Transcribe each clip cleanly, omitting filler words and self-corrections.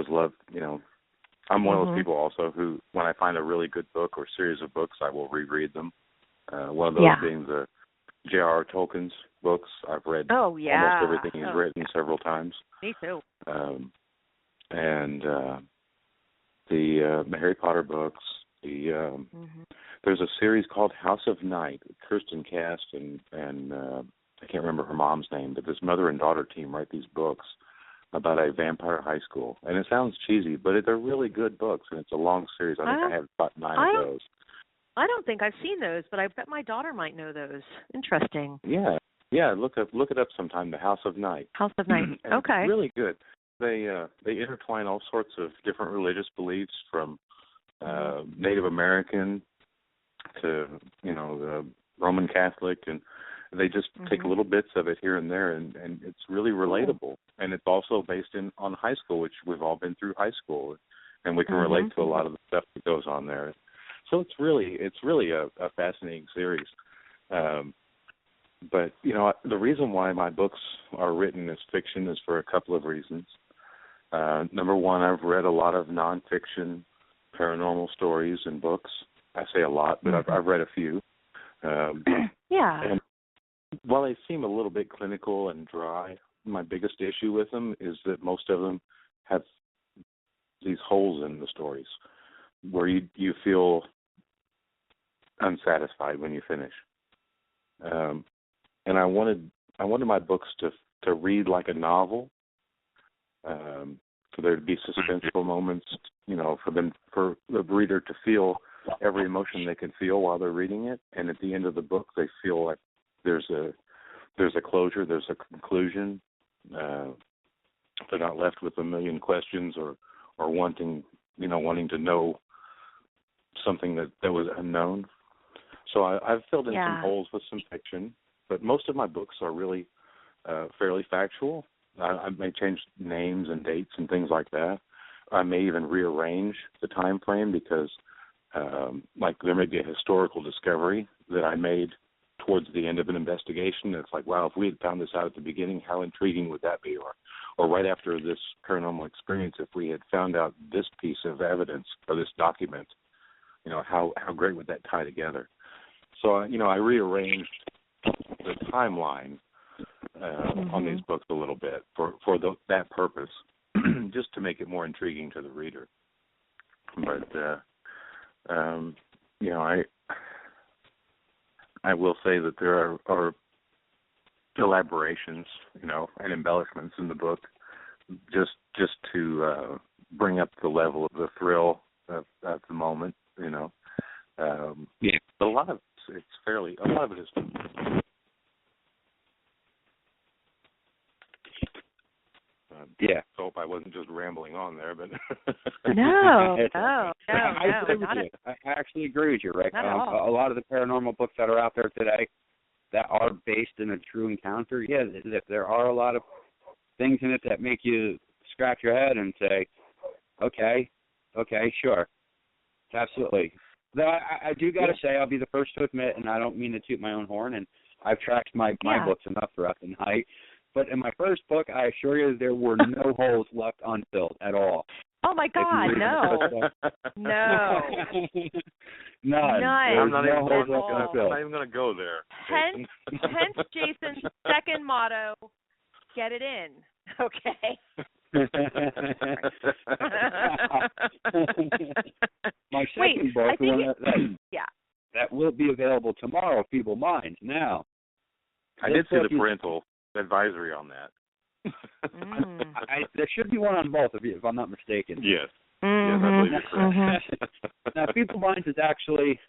always loved, I'm one of those people also who, when I find a really good book or series of books, I will reread them. One of those being the J.R.R. Tolkien's books. I've read almost everything he's written several times. Me too. And the Harry Potter books. There's a series called House of Night. Kirsten Cast and I can't remember her mom's name, but this mother and daughter team write these books about a vampire high school. And it sounds cheesy, but they're really good books, and it's a long series. I think I have about 9 of those. I don't think I've seen those, but I bet my daughter might know those. Interesting. Yeah. Look it up sometime. The House of Night. House of Night. Okay. It's really good. They intertwine all sorts of different religious beliefs, from Native American to the Roman Catholic, and they just take little bits of it here and there, and it's really relatable. And it's also based on high school, which we've all been through high school, and we can relate to a lot of the stuff that goes on there. So it's really a fascinating series. But the reason why my books are written as fiction is for a couple of reasons. Number one, I've read a lot of nonfiction paranormal stories and books. I say a lot, but I've read a few. And while they seem a little bit clinical and dry, my biggest issue with them is that most of them have these holes in the stories where you feel unsatisfied when you finish. And I wanted my books to read like a novel, for there to be suspenseful moments, for the reader to feel every emotion they can feel while they're reading it, and at the end of the book they feel like there's a closure, there's a conclusion. They're not left with a million questions or wanting to know something that was unknown. So I've filled in some holes with some fiction, but most of my books are really fairly factual. I may change names and dates and things like that. I may even rearrange the time frame because, there may be a historical discovery that I made towards the end of an investigation. It's like, wow, if we had found this out at the beginning, how intriguing would that be? Or right after this paranormal experience, if we had found out this piece of evidence or this document, how great would that tie together? So, I rearranged the timeline on these books a little bit for that purpose, just to make it more intriguing to the reader. But, I will say that there are elaborations, and embellishments in the book, just to bring up the level of the thrill at the moment, But a lot of it is. I hope I wasn't just rambling on there, but No. I actually agree with you, Rick. A lot of the paranormal books that are out there today that are based in a true encounter, there are a lot of things in it that make you scratch your head and say, okay, sure, absolutely. Though I do got to say, I'll be the first to admit, and I don't mean to toot my own horn, and I've tracked my books enough throughout the night, but in my first book, I assure you there were no holes left unfilled at all. Oh, my God, no. No. None. I'm not even going to go there. Hence Jason's second motto, get it in. Okay. My second book, that will be available tomorrow, Feeble Minds. Now, I did see the parental advisory on that. There should be one on both of you, if I'm not mistaken. Yes. Yes, I believe you're correct. Now, Feeble Minds is actually,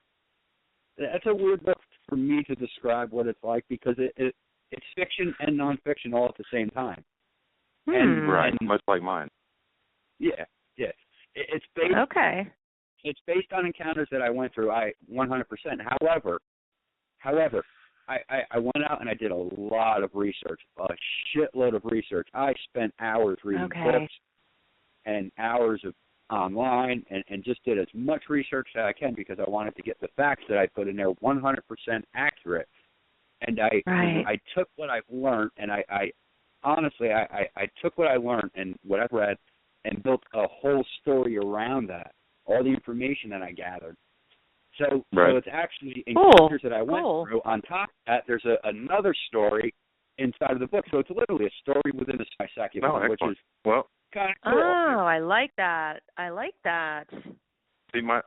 that's a weird book for me to describe what it's like, because it's fiction and nonfiction all at the same time. And much like mine. Yeah. It's based. Okay. It's based on encounters that I went through. 100%. However, I went out and I did a lot of research, a shitload of research. I spent hours reading books and hours of online, and just did as much research that I can, because I wanted to get the facts that I put in there 100% accurate. And I took what I've learned, and I honestly took what I learned and what I've read, and built a whole story around that, all the information that I gathered. So it's actually encounters that I went through. On top of that, there's another story inside of the book. So it's literally a story within a second, which is kind of cool. Oh, I like that. See, my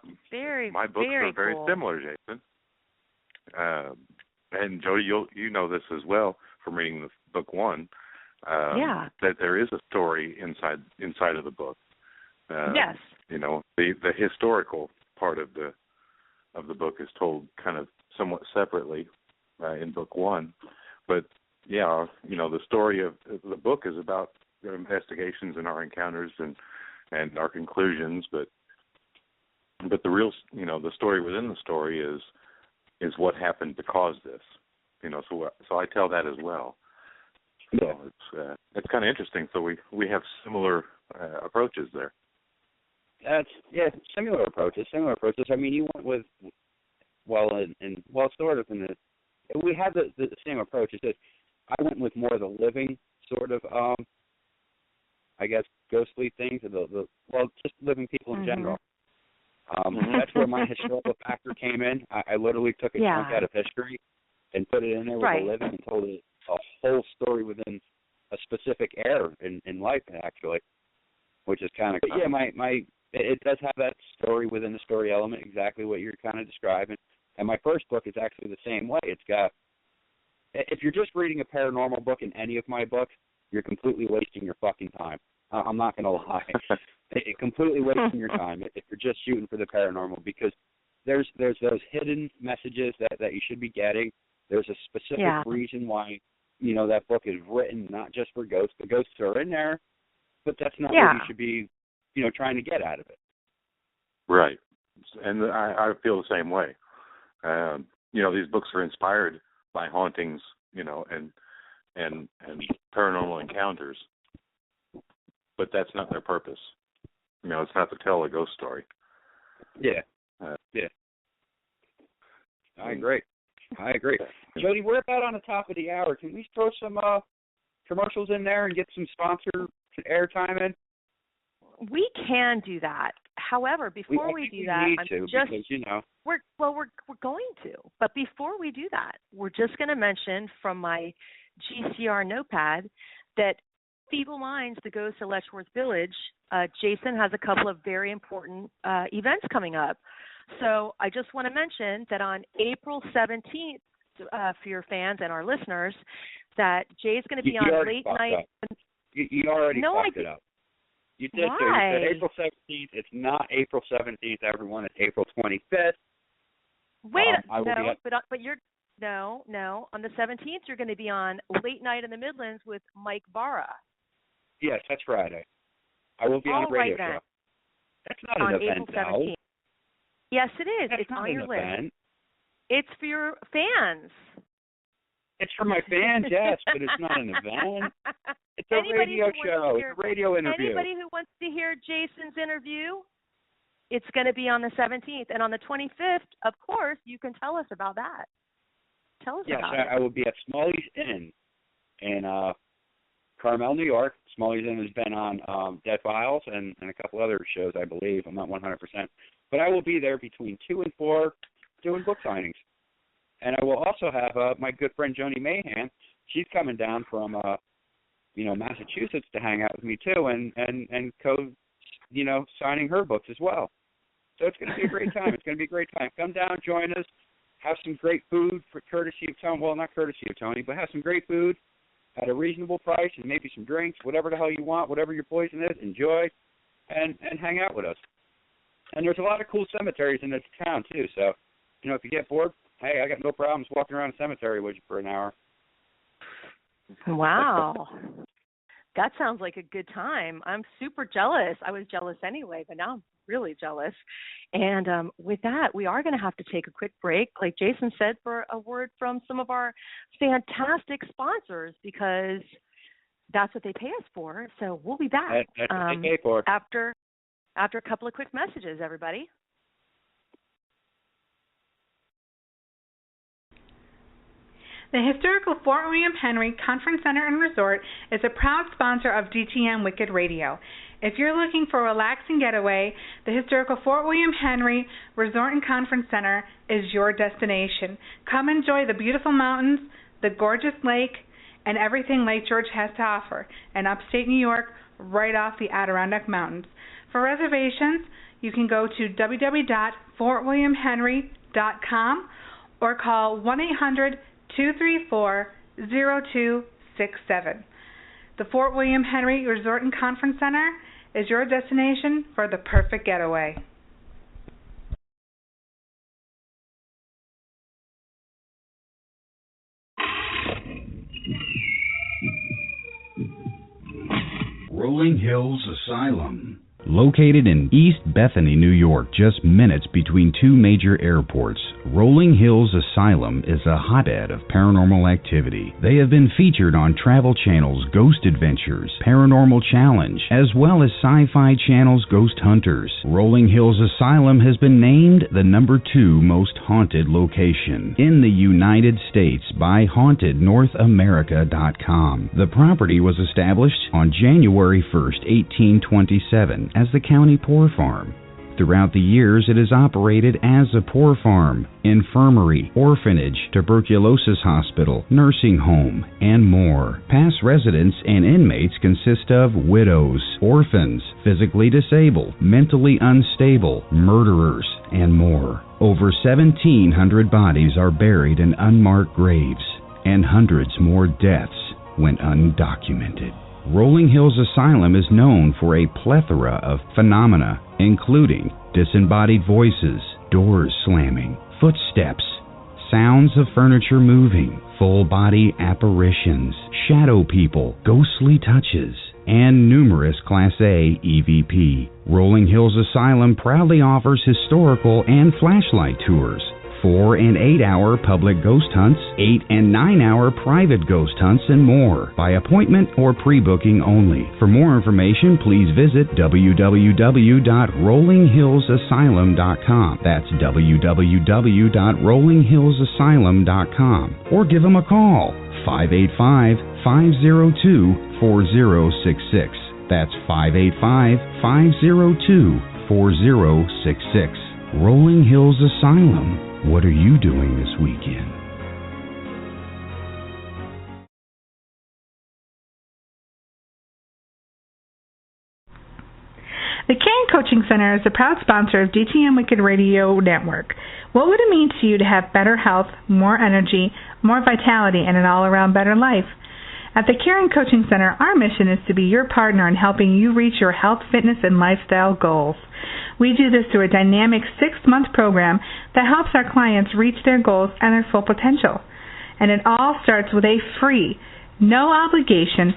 books are very similar, Jason. And Jody, you know this as well from reading the book one. That there is a story inside of the book. Yes. You know, the historical part of the book is told kind of somewhat separately in book one, but you know, the story of the book is about the investigations and our encounters and our conclusions, but the real, you know, the story within the story is what happened to cause this, you know. So I tell that as well. So it's kind of interesting. So we have similar approaches there. Similar approaches. I mean, you went with sort of we had the same approach. It's just I went with more of the living sort of I guess ghostly things, just living people in general. That's where my historical factor came in. I literally took a chunk out of history and put it in there with the living and told it a whole story within a specific era in life, actually, which is kind of cool. Yeah, it does have that story within the story element, exactly what you're kind of describing. And my first book is actually the same way. It's got, if you're just reading a paranormal book in any of my books, you're completely wasting your fucking time. I'm not going to lie. Completely wasting your time if you're just shooting for the paranormal, because there's those hidden messages that you should be getting. There's a specific reason why, you know, that book is written not just for ghosts. The ghosts are in there, but that's not what you should be, you know, trying to get out of it. Right. And I feel the same way. You know, these books are inspired by hauntings, you know, and paranormal encounters, but that's not their purpose. You know, it's not to tell a ghost story. Yeah. I agree. Jody, we're about on the top of the hour. Can we throw some commercials in there and get some sponsor airtime in? We can do that. However, before we do that, we're going to. But before we do that, we're just going to mention from my GCR notepad that Feeble Minds, the Ghost of Letchworth Village, Jason has a couple of very important events coming up. So I just want to mention that on April 17th, for your fans and our listeners, that Jay's going to be on late night. You already fucked it up. You did. Why? You said April 17th. It's not April 17th, everyone. It's April 25th. Wait, but you're no. On the 17th, you're going to be on Late Night in the Midlands with Mike Barra. Yes, that's Friday. I will be on a radio show. That's not an event, though. Yes, it is. It's on your event. list. It's for your fans. It's for my fans, yes, but it's not an event. It's a radio show. It's a radio interview. Anybody who wants to hear Jason's interview, it's going to be on the 17th. And on the 25th, of course, you can tell us about that. Tell us about it. Yes, I will be at Smalley's Inn in Carmel, New York. Smalley's Inn has been on Dead Files and a couple other shows, I believe. I'm not 100%. But I will be there between 2 and 4 doing book signings. And I will also have my good friend Joni Mahan. She's coming down from Massachusetts to hang out with me too, and signing her books as well. So it's going to be a great time. Come down, join us, have some great food for courtesy of Tony. Well, not courtesy of Tony, but have some great food at a reasonable price and maybe some drinks, whatever the hell you want, whatever your poison is. Enjoy and hang out with us. And there's a lot of cool cemeteries in this town too. So, if you get bored, hey, I got no problems walking around a cemetery with you for an hour. Wow. That sounds like a good time. I'm super jealous. I was jealous anyway, but now I'm really jealous. And with that, we are going to have to take a quick break, like Jason said, for a word from some of our fantastic sponsors, because that's what they pay us for. So we'll be back that's what they pay for. After a couple of quick messages, everybody. The historical Fort William Henry Conference Center and Resort is a proud sponsor of D.T.M. Wicked Radio. If you're looking for a relaxing getaway, the historical Fort William Henry Resort and Conference Center is your destination. Come enjoy the beautiful mountains, the gorgeous lake, and everything Lake George has to offer in upstate New York, right off the Adirondack Mountains. For reservations, you can go to www.fortwilliamhenry.com or call 1-800-234-0267. The Fort William Henry Resort and Conference Center is your destination for the perfect getaway. Rolling Hills Asylum. Located in East Bethany, New York, just minutes between two major airports, Rolling Hills Asylum is a hotbed of paranormal activity. They have been featured on Travel Channel's Ghost Adventures, Paranormal Challenge, as well as Sci-Fi Channel's Ghost Hunters. Rolling Hills Asylum has been named the #2 most haunted location in the United States by HauntedNorthAmerica.com. The property was established on January 1st, 1827, as the county poor farm. Throughout the years, it is operated as a poor farm, infirmary, orphanage, tuberculosis hospital, nursing home, and more. Past residents and inmates consist of widows, orphans, physically disabled, mentally unstable, murderers, and more. Over 1,700 bodies are buried in unmarked graves, and hundreds more deaths went undocumented. Rolling Hills Asylum is known for a plethora of phenomena, including disembodied voices, doors slamming, footsteps, sounds of furniture moving, full-body apparitions, shadow people, ghostly touches, and numerous Class A EVP. Rolling Hills Asylum proudly offers historical and flashlight tours, 4 and 8 hour public ghost hunts, 8 and 9 hour private ghost hunts, and more, by appointment or pre-booking only. For more information, please visit www.rollinghillsasylum.com. That's www.rollinghillsasylum.com. Or give them a call, 585-502-4066. That's 585-502-4066. Rolling Hills Asylum. What are you doing this weekend? The Caring Coaching Center is a proud sponsor of D.T.M Wicked Radio Network. What would it mean to you to have better health, more energy, more vitality, and an all-around better life? At the Caring Coaching Center, our mission is to be your partner in helping you reach your health, fitness, and lifestyle goals. We do this through a dynamic 6-month program that helps our clients reach their goals and their full potential. And it all starts with a free, no obligation,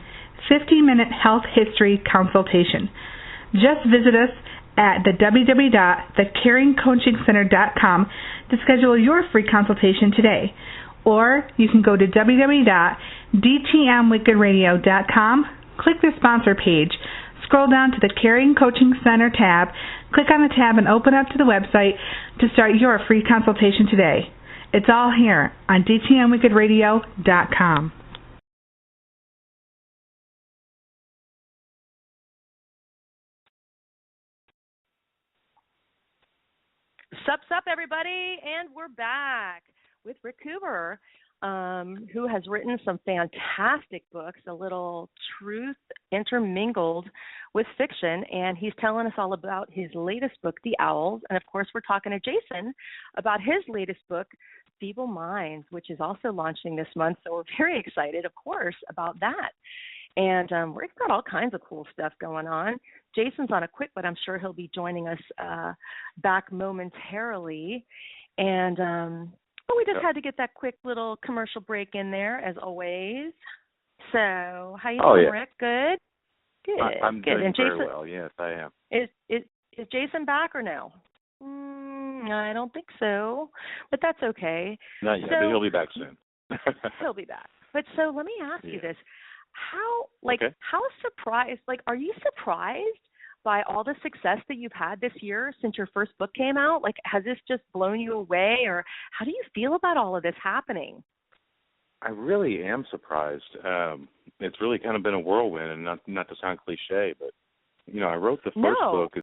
50-minute health history consultation. Just visit us at the www.thecaringcoachingcenter.com to schedule your free consultation today. Or you can go to www.dtmwickedradio.com, click the sponsor page, scroll down to the Caring Coaching Center tab, click on the tab, and open up to the website to start your free consultation today. It's all here on dtmwickedradio.com. Sup, everybody, and we're back with Rick Keuber, who has written some fantastic books, a little truth intermingled with fiction, and he's telling us all about his latest book, The Owls, and of course we're talking to Jason about his latest book, Feeble Minds, which is also launching this month, so we're very excited, of course, about that. And Rick's got all kinds of cool stuff going on. Jason's on a quick, but I'm sure he'll be joining us back momentarily. And we just had to get that quick little commercial break in there, as always. So, how you doing, Rick? Good? Good. I'm good. doing And Jason, very well, yes, I am. Is Jason back or no? I don't think so, but that's okay. Not yet, but he'll be back soon. He'll be back. But so let me ask you this. How surprised, are you surprised by all the success that you've had this year since your first book came out? Has this just blown you away, or how do you feel about all of this happening? I really am surprised. It's really kind of been a whirlwind, and not to sound cliche, but I wrote the first book